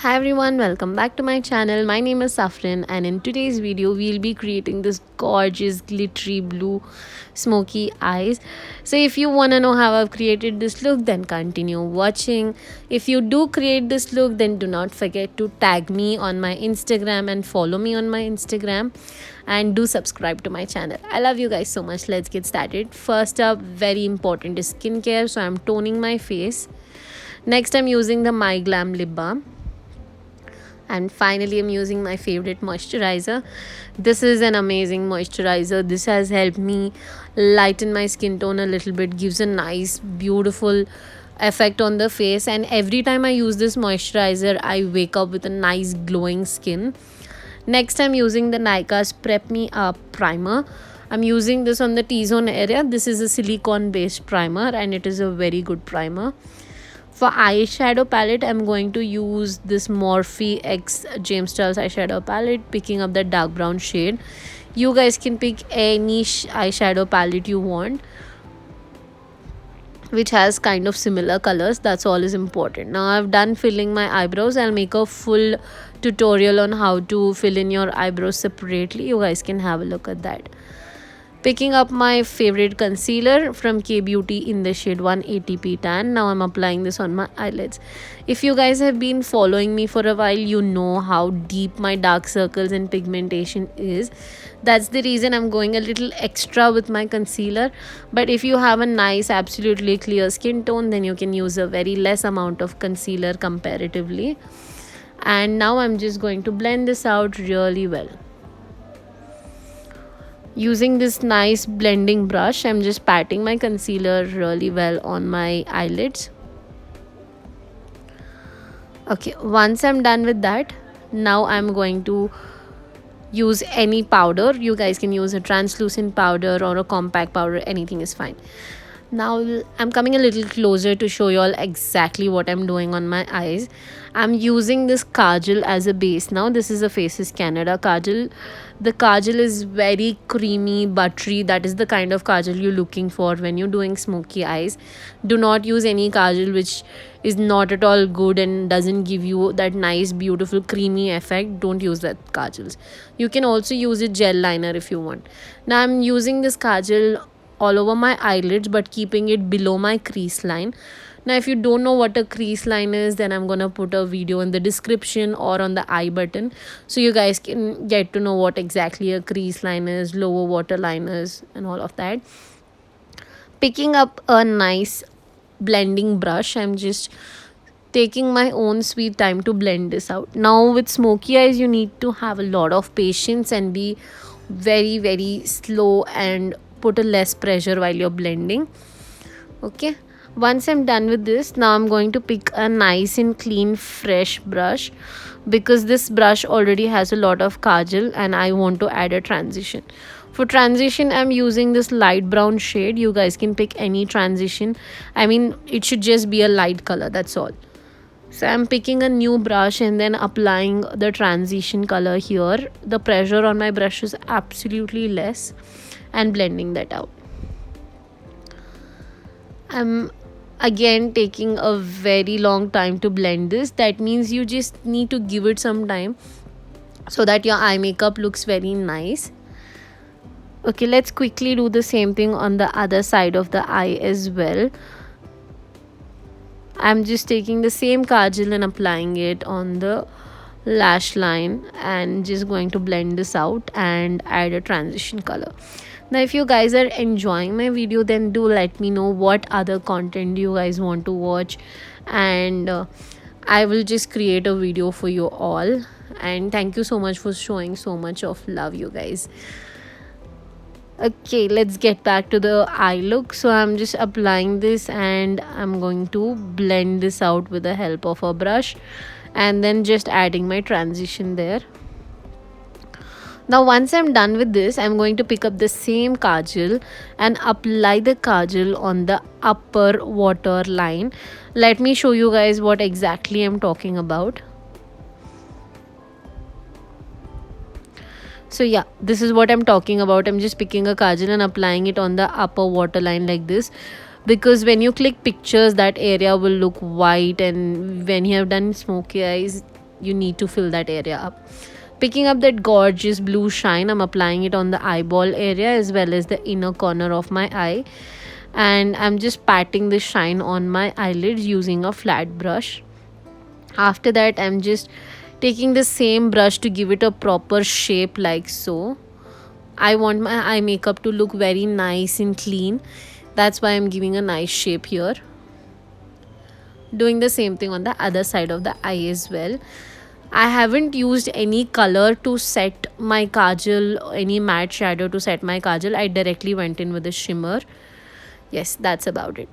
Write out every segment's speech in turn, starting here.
Hi everyone, welcome back to my channel. My name is Safrin, and in today's video we'll be creating this gorgeous glittery blue smoky eyes. So if you want to know how I've created this look, then continue watching. If you do create this look, then do not forget to tag me on my Instagram and follow me on my Instagram, and do subscribe to my channel. I love you guys so much. Let's get started. First up, very important is skincare, so I'm toning my face. Next, I'm using the My Glam lip balm, and finally I'm using my favorite moisturizer. This is an amazing moisturizer. This has helped me lighten my skin tone a little bit, gives a nice beautiful effect on the face, and every time I use this moisturizer I wake up with a nice glowing skin. Next, I'm using the nykaa's Prep Me Up primer. I'm using this on the T-zone area. This is a silicone based primer and it is a very good primer. For eyeshadow palette, I'm going to use this Morphe X James Charles eyeshadow palette, picking up the dark brown shade. You guys can pick any eyeshadow palette you want, which has kind of similar colors. That's all is important. Now I've done filling my eyebrows. I'll make a full tutorial on how to fill in your eyebrows separately. You guys can have a look at that. Picking up my favorite concealer from K Beauty in the shade 180p tan. Now I'm applying this on my eyelids. If you guys have been following me for a while, you know how deep my dark circles and pigmentation is. That's the reason I'm going a little extra with my concealer. But if you have a nice absolutely clear skin tone, then you can use a very less amount of concealer comparatively. And now I'm just going to blend this out really well. Using this nice blending brush, I'm just patting my concealer really well on my eyelids. Okay, once I'm done with that, now I'm going to use any powder. You guys can use a translucent powder or a compact powder, anything is fine. Now I'm coming a little closer to show you all exactly what I'm doing on my eyes. I'm using this kajal as a base. Now this is a Faces Canada kajal. The kajal is very creamy, buttery. That is the kind of kajal you're looking for when you're doing smoky eyes. Do not use any kajal which is not at all good and doesn't give you that nice beautiful creamy effect. Don't use that kajals. You can also use a gel liner if you want. Now I'm using this kajal all over my eyelids, but keeping it below my crease line. Now if you don't know what a crease line is, then I'm gonna put a video in the description or on the I button, so you guys can get to know what exactly a crease line is, lower water line is, and all of that. Picking up a nice blending brush, I'm just taking my own sweet time to blend this out. Now with smoky eyes, you need to have a lot of patience and be very slow and put a less pressure while you're blending. Okay, once I'm done with this, now I'm going to pick a nice and clean fresh brush, because this brush already has a lot of kajal and I want to add a transition. For transition, I'm using this light brown shade. You guys can pick any transition. I mean, it should just be a light color, that's all. So I'm picking a new brush and then applying the transition color here. The pressure on my brush is absolutely less, and blending that out. I'm again taking a very long time to blend this. That means you just need to give it some time so that your eye makeup looks very nice. Okay, let's quickly do the same thing on the other side of the eye as well. I'm just taking the same kajal and applying it on the lash line and just going to blend this out and add a transition color. Now if you guys are enjoying my video, then do let me know what other content you guys want to watch, and I will just create a video for you all. And thank you so much for showing so much of love, you guys. Okay, let's get back to the eye look. So I'm just applying this and I'm going to blend this out with the help of a brush, and then just adding my transition there. Now once I'm done with this, I'm going to pick up the same kajal and apply the kajal on the upper water line. Let me show you guys what exactly I'm talking about. So yeah, this is what I'm talking about. I'm just picking a kajal and applying it on the upper waterline like this, because when you click pictures, that area will look white, and when you have done smoky eyes, you need to fill that area up. Picking up that gorgeous blue shine, I'm applying it on the eyeball area as well as the inner corner of my eye, and I'm just patting the shine on my eyelids using a flat brush. After that, I'm just taking the same brush to give it a proper shape like so. I want my eye makeup to look very nice and clean. That's why I'm giving a nice shape here. Doing the same thing on the other side of the eye as well. I haven't used any color to set my kajal, any matte shadow to set my kajal. I directly went in with a shimmer. Yes, that's about it.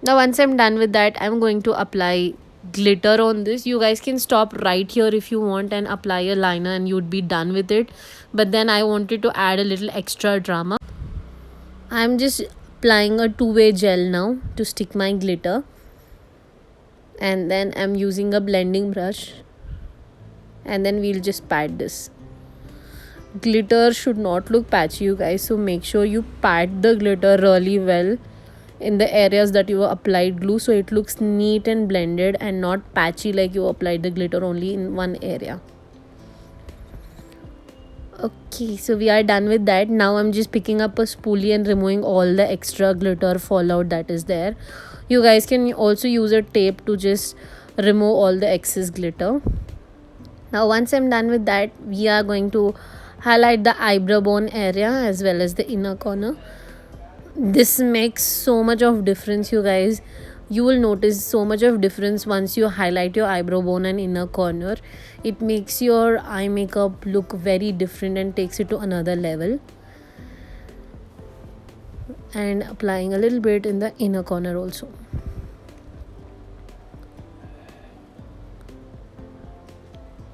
Now once I'm done with that, I'm going to apply glitter on this. You guys can stop right here if you want and apply a liner and you'd be done with it. But then I wanted to add a little extra drama. I'm just applying a two-way gel now to stick my glitter. And then I'm using a blending brush. And then we'll just pat this. Glitter should not look patchy, you guys. So make sure you pat the glitter really well in the areas that you applied glue, so it looks neat and blended and not patchy like you applied the glitter only in one area. Okay, so we are done with that. Now I'm just picking up a spoolie and removing all the extra glitter fallout that is there. You guys can also use a tape to just remove all the excess glitter. Now once I'm done with that, we are going to highlight the eyebrow bone area as well as the inner corner. This makes so much of difference, you guys. You will notice so much of difference once you highlight your eyebrow bone and inner corner. It makes your eye makeup look very different and takes it to another level. And applying a little bit in the inner corner also.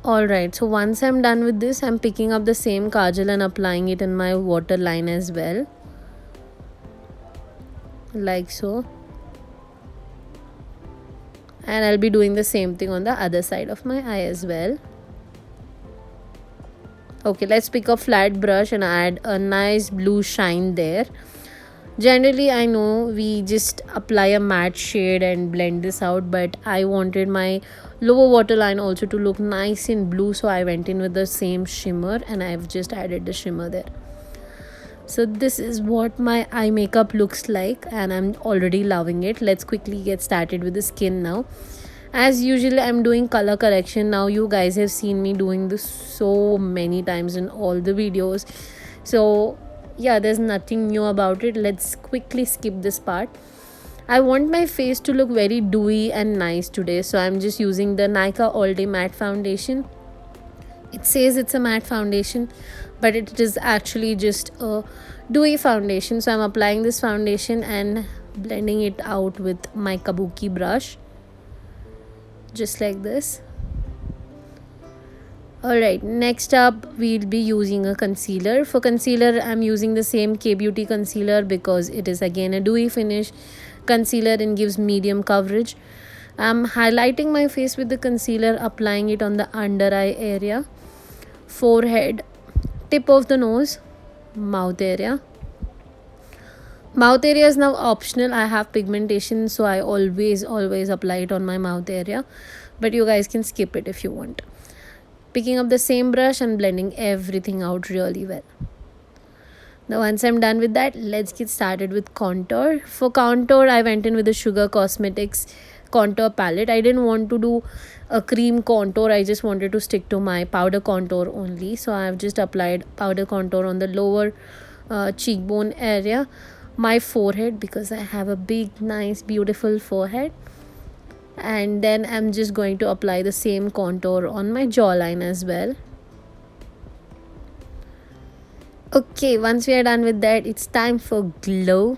Alright, so once I'm done with this, I'm picking up the same kajal and applying it in my waterline as well. Like so. And I'll be doing the same thing on the other side of my eye as well. Okay, let's pick a flat brush and add a nice blue shine there. Generally, I know we just apply a matte shade and blend this out, but I wanted my lower waterline also to look nice in blue, so I went in with the same shimmer and I've just added the shimmer there. So this is what my eye makeup looks like and I'm already loving it. Let's quickly get started with the skin now. As usual, I'm doing color correction. Now you guys have seen me doing this so many times in all the videos. So yeah, there's nothing new about it. Let's quickly skip this part. I want my face to look very dewy and nice today. So I'm just using the Nykaa All Day Matte Foundation. It says it's a matte foundation, but it is actually just a dewy foundation. So I'm applying this foundation and blending it out with my kabuki brush, just like this. Alright, next up we'll be using a concealer. For concealer, I'm using the same K-Beauty concealer because it is again a dewy finish concealer and gives medium coverage. I'm highlighting my face with the concealer, applying it on the under eye area, forehead, tip of the nose, mouth area. Mouth area is now optional. I have pigmentation, so I always apply it on my mouth area, but you guys can skip it if you want. Picking up the same brush and blending everything out really well. Now once I'm done with that, let's get started with contour. For contour, I went in with the Sugar Cosmetics contour palette. I didn't want to do a cream contour. I just wanted to stick to my powder contour only. So I've just applied powder contour on the lower cheekbone area, my forehead, because I have a big, nice, beautiful forehead. And then I'm just going to apply the same contour on my jawline as well. Okay, once we are done with that, it's time for glow.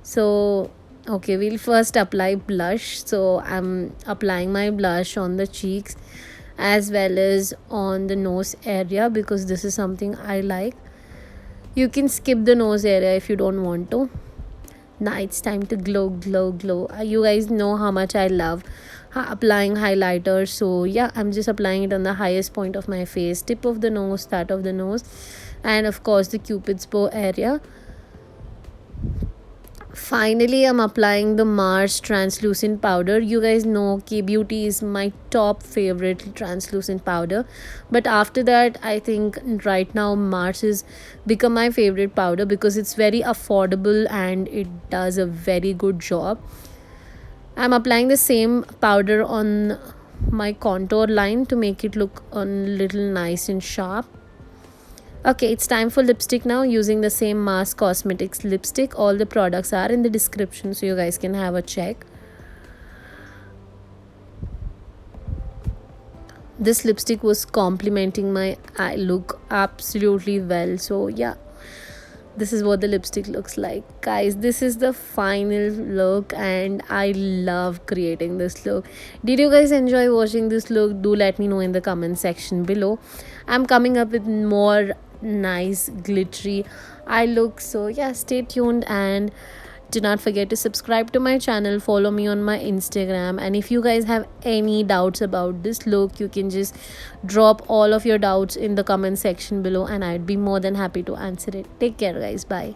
So okay, we'll first apply blush. So I'm applying my blush on the cheeks as well as on the nose area because this is something I like. You can skip the nose area if you don't want to. Now it's time to glow. You guys know how much I love applying highlighter. So yeah, I'm just applying it on the highest point of my face, tip of the nose, start of the nose, and of course the cupid's bow area. Finally, I'm applying the Mars translucent powder. You guys know K Beauty is my top favorite translucent powder. But after that, I think right now Mars is become my favorite powder because it's very affordable and it does a very good job. I'm applying the same powder on my contour line to make it look a little nice and sharp. Okay, it's time for lipstick now, using the same Mars Cosmetics lipstick. All the products are in the description so you guys can have a check. This lipstick was complementing my eye look absolutely well. So yeah, this is what the lipstick looks like, guys. This is the final look and I love creating this look. Did you guys enjoy watching this look? Do let me know in the comment section below. I'm coming up with more nice glittery eye look, so yeah, stay tuned and do not forget to subscribe to my channel, follow me on my Instagram, and if you guys have any doubts about this look, you can just drop all of your doubts in the comment section below and I'd be more than happy to answer it. Take care, guys. Bye.